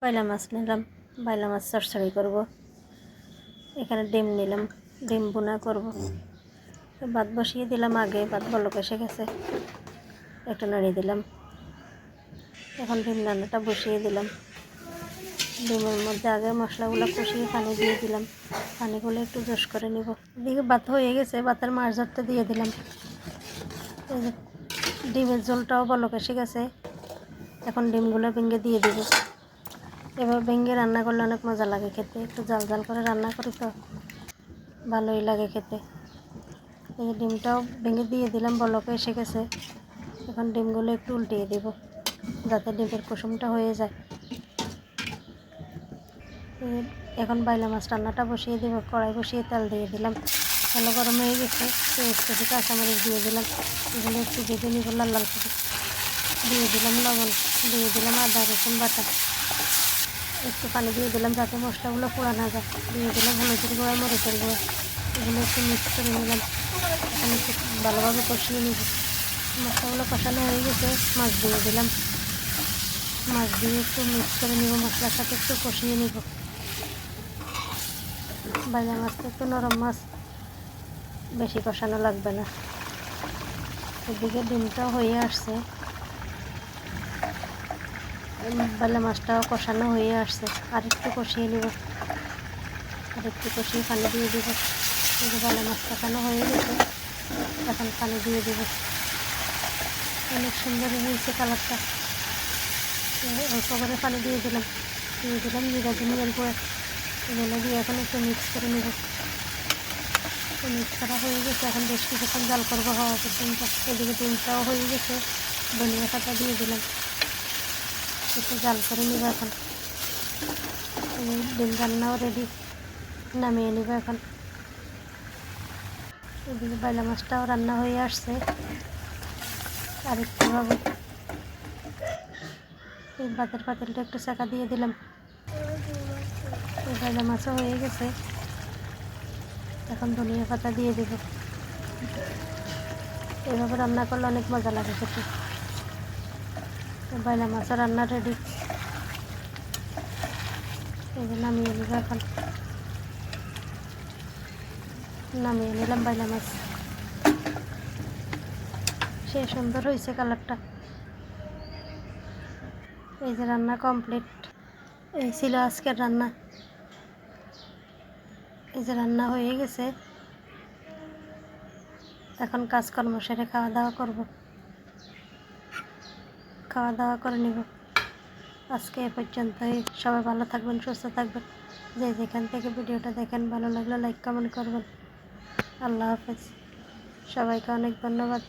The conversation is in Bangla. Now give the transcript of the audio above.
বাইলা মাছ নিলাম, বাইলা মাছ চচ্চড়ি করব। এখানে ডিম নিলাম, ডিম ভুনা করব। ভাত বসিয়ে দিলাম, আগে ভাত বলক এসে গেছে, একটু নাড়িয়ে দিলাম। এখন ডিম রান্নাটা বসিয়ে দিলাম। ডিমের মধ্যে আগে মশলাগুলো কষিয়ে পানি দিয়ে দিলাম, পানিগুলো একটু জোশ করে নিব। এদিকে ভাত হয়ে গেছে, ভাতের মাছ ধরতে দিয়ে দিলাম। এই যে ডিমের ঝোলটাও বলক এসে গেছে, এখন ডিমগুলো ভেঙে দিয়ে দিব। এবার ভেঙে রান্না করলে অনেক মজা লাগে খেতে, একটু জাল জাল করে রান্না করি তো ভালোই লাগে খেতে। এই ডিমটাও ভেঙে দিয়ে দিলাম, বলকে এসে গেছে। এখন ডিমগুলো একটু উল্টিয়ে দিব যাতে ডিমের কুসুমটা হয়ে যায়। এখন বাইলা মাছ রান্নাটা বসিয়ে দিব, কড়াই বসিয়ে তেল দিয়ে দিলাম, তেল গরম হয়ে গেছে। পেঁয়াজ কেটে কাঁচামরিচ দিয়ে দিলাম, এগুলো একটু ভেজে নিব লাল লাল করে। দিয়ে দিলাম লবণ, দিয়ে দিলাম আদা রসুন বাটা, একটু পানি দিয়ে দিলাম যাতে মশলাগুলো পোড়া না যায়। দিয়ে দিলাম হলুদের গুঁড়া, মরিচের গুঁড়া, এগুলো একটু মিক্স করে নিলাম। এখন একটু ভালোভাবে কষিয়ে নিব। মশলাগুলো কষানো হয়ে গেছে, মাছ দিয়ে দিলাম। মাছ দিয়ে একটু মিক্স করে নিব, মশলার সাথে একটু কষিয়ে নিব। বাইলা মাছটা একটু নরম মাছ, বেশি কষানো লাগবে না। এদিকে ডিমটাও হয়ে আসছে, বাইলা মাছটাও কষানো হয়ে আসছে। আর একটু কষিয়ে নিব, আর একটু কষিয়ে পানি দিয়ে দিব। এই যে বাইলা মাছ কষানো হয়ে গেছে, এখন পানি দিয়ে দিব। অনেক সুন্দর হয়েছে কালারটা। অল্প করে পানি দিয়ে দিলাম, দিয়ে দিলাম জিরা ধনিয়ার গুঁড়া, এগুলো দিয়ে এখন একটু মিক্স করে নেব। মিক্স করা হয়ে গেছে, এখন বেশ কিছুক্ষণ জাল করবো হওয়া পর্যন্ত। এদিকে ডিমটাও হয়ে গেছে, ধনিয়া পাতা দিয়ে দিলাম, একটু জাল করে নেব। এখন ডিম রান্নাও রেডি, নামিয়ে নেব এখন। এদিকে বাইলা মাছটাও রান্না হয়ে আসছে, আর একটু হবে। এই ভাতের পাতিলটা একটু চাকা দিয়ে দিলাম। এই বাইলা মাছও হয়ে গেছে, এখন ধনিয়া পাতা দিয়ে দেব। এইভাবে রান্না করলে অনেক মজা লাগে খেতে। বাইলা মাছও রান্না রেডি, এই যে নামিয়ে নেব এখন। নামিয়ে নিলাম বাইলা মাছ, সে সুন্দর হয়েছে কালারটা। এই যে রান্না কমপ্লিট, এই ছিল আজকের রান্না। এই যে রান্না হয়ে গেছে, এখন কাজকর্ম সেরে খাওয়া দাওয়া করব, খাওয়া দাওয়া করে নিব। আজকে এ পর্যন্তই। সবাই ভালো থাকবেন, সুস্থ থাকবেন। যে যেখান থেকে ভিডিওটা দেখেন, ভালো লাগলে লাইক কমেন্ট করবেন। আল্লাহ হাফেজ, সবাইকে অনেক ধন্যবাদ।